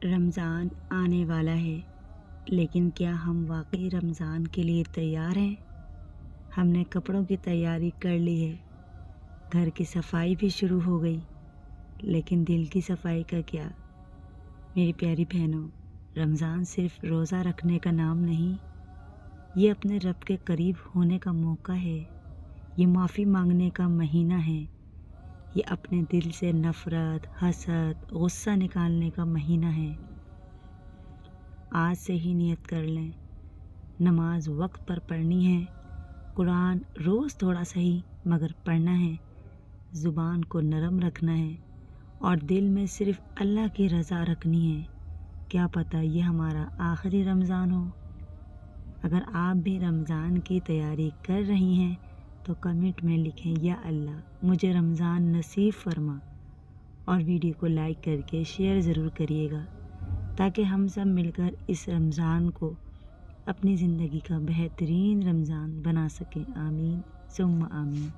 رمضان آنے والا ہے، لیکن کیا ہم واقعی رمضان کے لیے تیار ہیں؟ ہم نے کپڑوں کی تیاری کر لی ہے، گھر کی صفائی بھی شروع ہو گئی، لیکن دل کی صفائی کا کیا؟ میری پیاری بہنوں، رمضان صرف روزہ رکھنے کا نام نہیں، یہ اپنے رب کے قریب ہونے کا موقع ہے، یہ معافی مانگنے کا مہینہ ہے، یہ اپنے دل سے نفرت، حسد، غصہ نکالنے کا مہینہ ہے۔ آج سے ہی نیت کر لیں، نماز وقت پر پڑھنی ہے، قرآن روز تھوڑا صحیح مگر پڑھنا ہے، زبان کو نرم رکھنا ہے اور دل میں صرف اللہ کی رضا رکھنی ہے۔ کیا پتہ یہ ہمارا آخری رمضان ہو۔ اگر آپ بھی رمضان کی تیاری کر رہی ہیں تو کمنٹ میں لکھیں یا اللہ مجھے رمضان نصیب فرما، اور ویڈیو کو لائک کر کے شیئر ضرور کریے گا تاکہ ہم سب مل کر اس رمضان کو اپنی زندگی کا بہترین رمضان بنا سکیں۔ آمین ثم آمین۔